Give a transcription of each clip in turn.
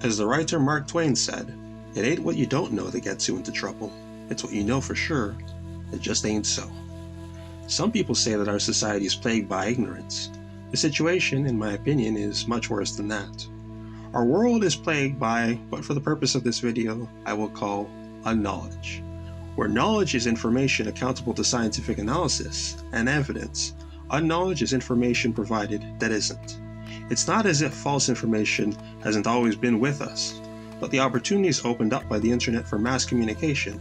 As the writer Mark Twain said, "It ain't what you don't know that gets you into trouble. It's what you know for sure. It just ain't so." Some people say that our society is plagued by ignorance. The situation, in my opinion, is much worse than that. Our world is plagued by what, for the purpose of this video, I will call unknowledge. Where knowledge is information accountable to scientific analysis and evidence, unknowledge is information provided that isn't. It's not as if false information hasn't always been with us, but the opportunities opened up by the internet for mass communication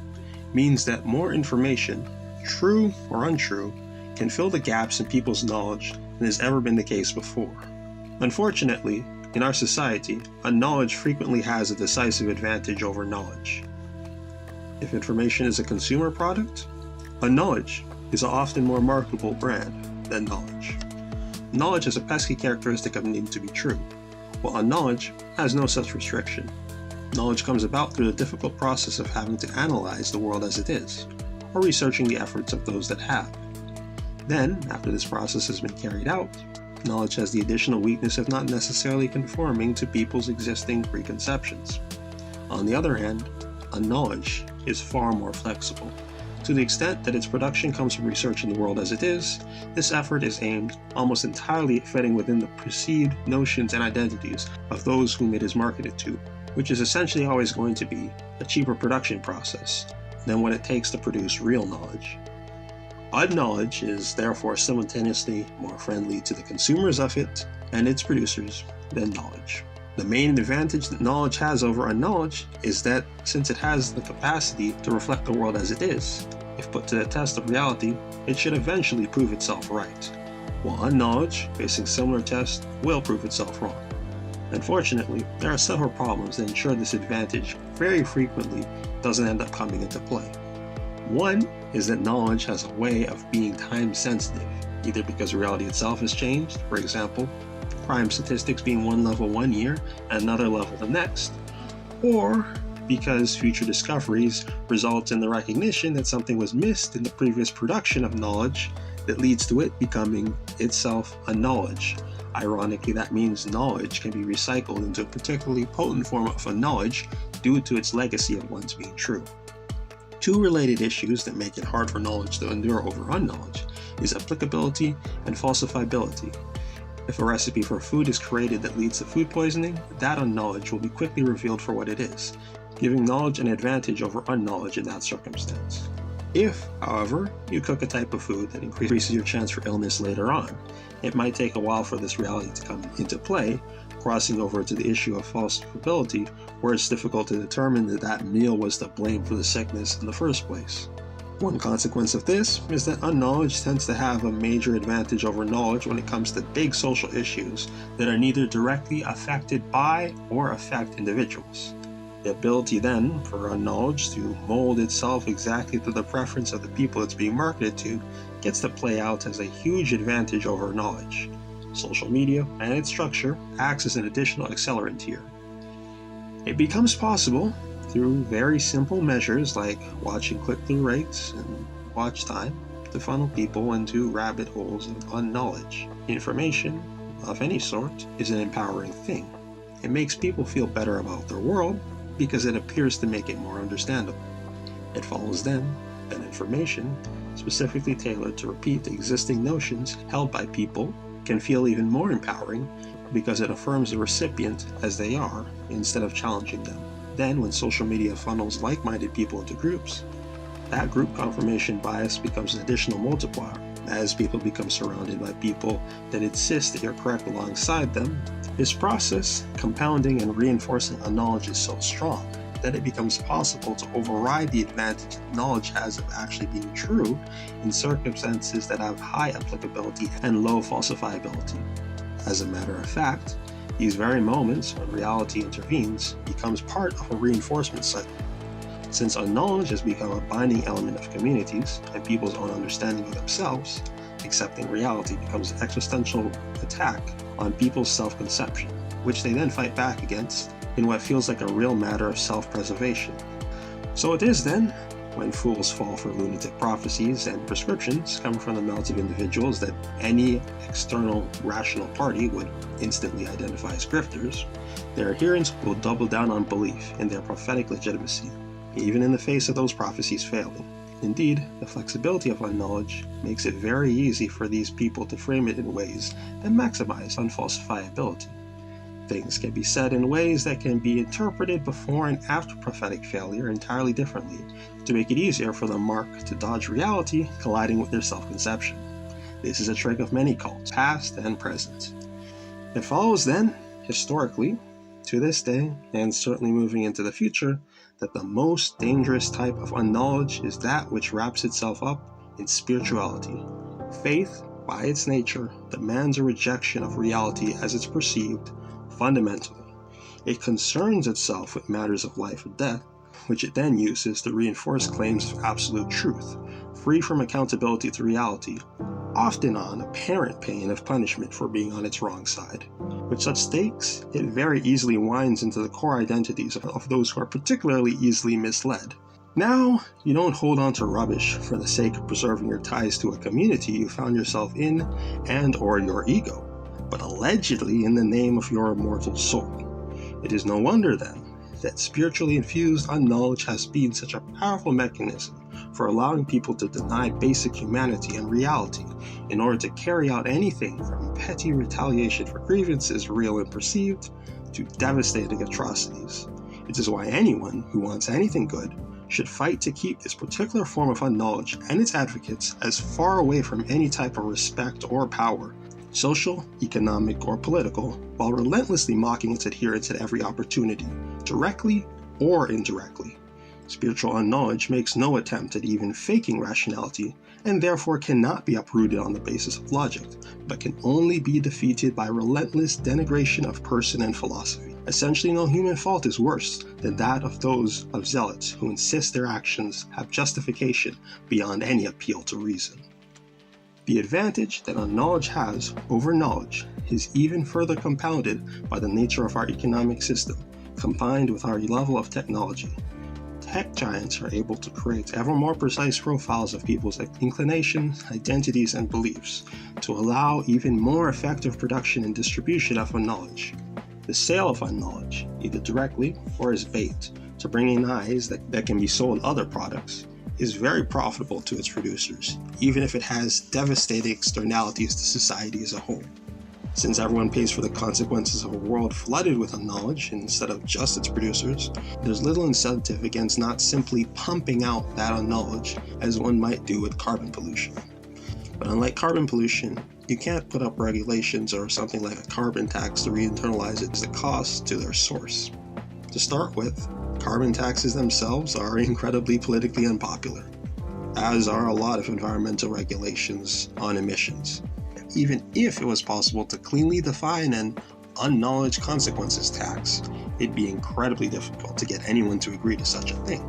means that more information, true or untrue, can fill the gaps in people's knowledge than has ever been the case before. Unfortunately, in our society, unknowledge frequently has a decisive advantage over knowledge. If information is a consumer product, unknowledge is an often more marketable brand than knowledge. Knowledge has a pesky characteristic of needing to be true, while unknowledge has no such restriction. Knowledge comes about through the difficult process of having to analyze the world as it is, or researching the efforts of those that have. Then, after this process has been carried out, knowledge has the additional weakness of not necessarily conforming to people's existing preconceptions. On the other hand, unknowledge is far more flexible. To the extent that its production comes from researching the world as it is, this effort is aimed almost entirely at fitting within the perceived notions and identities of those whom it is marketed to, which is essentially always going to be a cheaper production process than what it takes to produce real knowledge. Unknowledge is therefore simultaneously more friendly to the consumers of it and its producers than knowledge. The main advantage that knowledge has over unknowledge is that since it has the capacity to reflect the world as it is, if put to the test of reality, it should eventually prove itself right, while unknowledge, facing similar tests, will prove itself wrong. Unfortunately, there are several problems that ensure this advantage very frequently doesn't end up coming into play. One is that knowledge has a way of being time sensitive, either because reality itself has changed, for example, crime statistics being one level one year and another level the next, or because future discoveries result in the recognition that something was missed in the previous production of knowledge that leads to it becoming itself a knowledge. Ironically, that means knowledge can be recycled into a particularly potent form of a knowledge due to its legacy of once being true. Two related issues that make it hard for knowledge to endure over unknowledge is applicability and falsifiability. If a recipe for food is created that leads to food poisoning, that unknowledge will be quickly revealed for what it is, giving knowledge an advantage over unknowledge in that circumstance. If, however, you cook a type of food that increases your chance for illness later on, it might take a while for this reality to come into play, crossing over to the issue of falsifiability, where it's difficult to determine that that meal was to blame for the sickness in the first place. One consequence of this is that unknowledge tends to have a major advantage over knowledge when it comes to big social issues that are neither directly affected by or affect individuals. The ability then for unknowledge to mold itself exactly to the preference of the people it's being marketed to gets to play out as a huge advantage over knowledge. Social media and its structure acts as an additional accelerant here. It becomes possible through very simple measures like watching click-through rates and watch time to funnel people into rabbit holes of unknowledge. Information of any sort is an empowering thing. It makes people feel better about their world because it appears to make it more understandable. It follows then that information, specifically tailored to repeat the existing notions held by people, can feel even more empowering because it affirms the recipient as they are instead of challenging them. Then, when social media funnels like-minded people into groups, that group confirmation bias becomes an additional multiplier. As people become surrounded by people that insist that you're correct alongside them, this process, compounding and reinforcing a knowledge, is so strong that it becomes possible to override the advantage that knowledge has of actually being true in circumstances that have high applicability and low falsifiability. As a matter of fact, these very moments when reality intervenes becomes part of a reinforcement cycle. Since unknowledge has become a binding element of communities and people's own understanding of themselves, accepting reality becomes an existential attack on people's self-conception, which they then fight back against in what feels like a real matter of self-preservation. So it is then when fools fall for lunatic prophecies and prescriptions come from the mouths of individuals that any external rational party would instantly identify as grifters, their adherents will double down on belief in their prophetic legitimacy, even in the face of those prophecies failing. Indeed, the flexibility of unknowledge makes it very easy for these people to frame it in ways that maximize unfalsifiability. Things can be said in ways that can be interpreted before and after prophetic failure entirely differently to make it easier for the mark to dodge reality colliding with their self-conception. This is a trick of many cults, past and present. It follows then, historically, to this day, and certainly moving into the future, that the most dangerous type of unknowledge is that which wraps itself up in spirituality. Faith, by its nature, demands a rejection of reality as it's perceived. Fundamentally, it concerns itself with matters of life or death, which it then uses to reinforce claims of absolute truth, free from accountability to reality, often on apparent pain of punishment for being on its wrong side. With such stakes, it very easily winds into the core identities of those who are particularly easily misled. Now, you don't hold on to rubbish for the sake of preserving your ties to a community you found yourself in and or your ego, but allegedly in the name of your immortal soul. It is no wonder then that spiritually infused unknowledge has been such a powerful mechanism for allowing people to deny basic humanity and reality in order to carry out anything from petty retaliation for grievances real and perceived to devastating atrocities. It is why anyone who wants anything good should fight to keep this particular form of unknowledge and its advocates as far away from any type of respect or power, social, economic, or political, while relentlessly mocking its adherents at every opportunity, directly or indirectly. Spiritual unknowledge makes no attempt at even faking rationality, and therefore cannot be uprooted on the basis of logic, but can only be defeated by relentless denigration of person and philosophy. Essentially, no human fault is worse than that of those of zealots who insist their actions have justification beyond any appeal to reason. The advantage that unknowledge has over knowledge is even further compounded by the nature of our economic system, combined with our level of technology. Tech giants are able to create ever more precise profiles of people's inclinations, identities, and beliefs to allow even more effective production and distribution of unknowledge. The sale of unknowledge, either directly or as bait to bring in eyes that can be sold other products, is very profitable to its producers, even if it has devastating externalities to society as a whole. Since everyone pays for the consequences of a world flooded with unknowledge instead of just its producers, there's little incentive against not simply pumping out that unknowledge as one might do with carbon pollution. But unlike carbon pollution, you can't put up regulations or something like a carbon tax to re-internalize its cost to their source. To start with, carbon taxes themselves are incredibly politically unpopular, as are a lot of environmental regulations on emissions. Even if it was possible to cleanly define an unknowledge consequences tax, it'd be incredibly difficult to get anyone to agree to such a thing.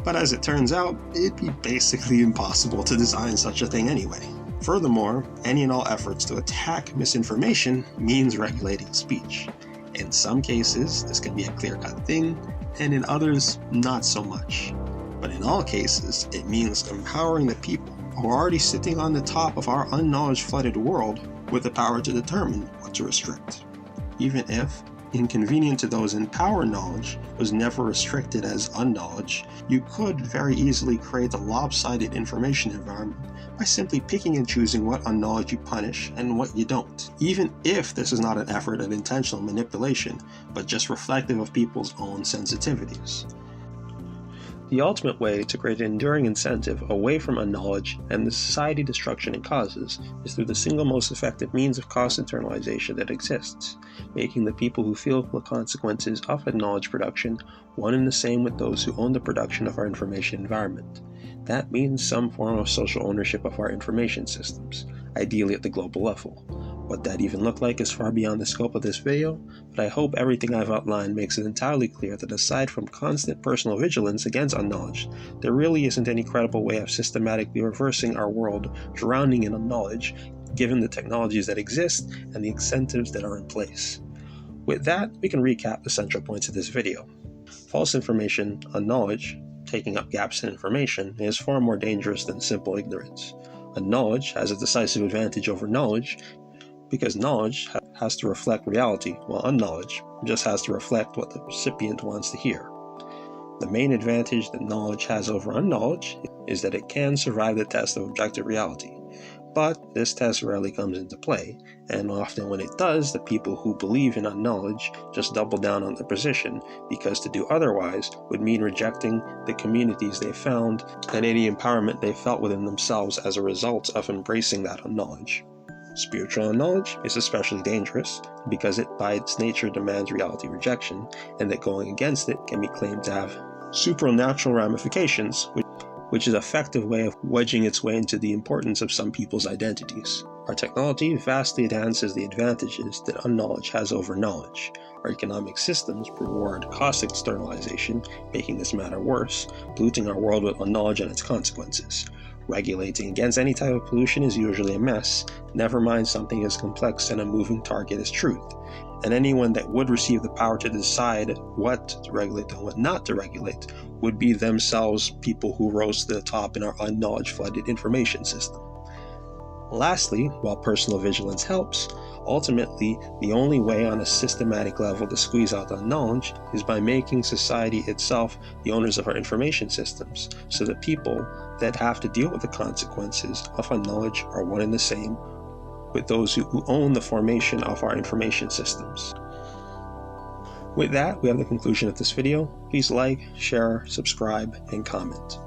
But as it turns out, it'd be basically impossible to design such a thing anyway. Furthermore, any and all efforts to attack misinformation means regulating speech. In some cases, this can be a clear-cut thing, and in others, not so much. But in all cases, it means empowering the people who are already sitting on the top of our unknowledge-flooded world with the power to determine what to restrict. Even if, inconvenient to those in power, knowledge was never restricted as unknowledge, you could very easily create a lopsided information environment by simply picking and choosing what unknowledge you punish and what you don't, even if this is not an effort at intentional manipulation, but just reflective of people's own sensitivities. The ultimate way to create an enduring incentive away from unknowledge and the society destruction it causes is through the single most effective means of cost internalization that exists, making the people who feel the consequences of unknowledge production one and the same with those who own the production of our information environment. That means some form of social ownership of our information systems, ideally at the global level. What that even look like is far beyond the scope of this video, but I hope everything I've outlined makes it entirely clear that aside from constant personal vigilance against unknowledge, there really isn't any credible way of systematically reversing our world drowning in unknowledge, given the technologies that exist and the incentives that are in place. With that, we can recap the central points of this video. False information, unknowledge, taking up gaps in information, is far more dangerous than simple ignorance. Unknowledge has a decisive advantage over knowledge because knowledge has to reflect reality, while unknowledge just has to reflect what the recipient wants to hear. The main advantage that knowledge has over unknowledge is that it can survive the test of objective reality. But this test rarely comes into play, and often when it does, the people who believe in unknowledge just double down on their position, because to do otherwise would mean rejecting the communities they found and any empowerment they felt within themselves as a result of embracing that unknowledge. Spiritual unknowledge is especially dangerous because it by its nature demands reality rejection, and that going against it can be claimed to have supernatural ramifications, which is an effective way of wedging its way into the importance of some people's identities. Our technology vastly enhances the advantages that unknowledge has over knowledge. Our economic systems reward cost externalization, making this matter worse, polluting our world with unknowledge and its consequences. Regulating against any type of pollution is usually a mess, never mind something as complex and a moving target as truth. And anyone that would receive the power to decide what to regulate and what not to regulate would be themselves people who rose to the top in our unknowledge-flooded information system. Lastly, while personal vigilance helps, ultimately the only way on a systematic level to squeeze out unknowledge is by making society itself the owners of our information systems, so that people that have to deal with the consequences of unknowledge are one and the same with those who own the formation of our information systems. With that, we have the conclusion of this video. Please like, share, subscribe, and comment.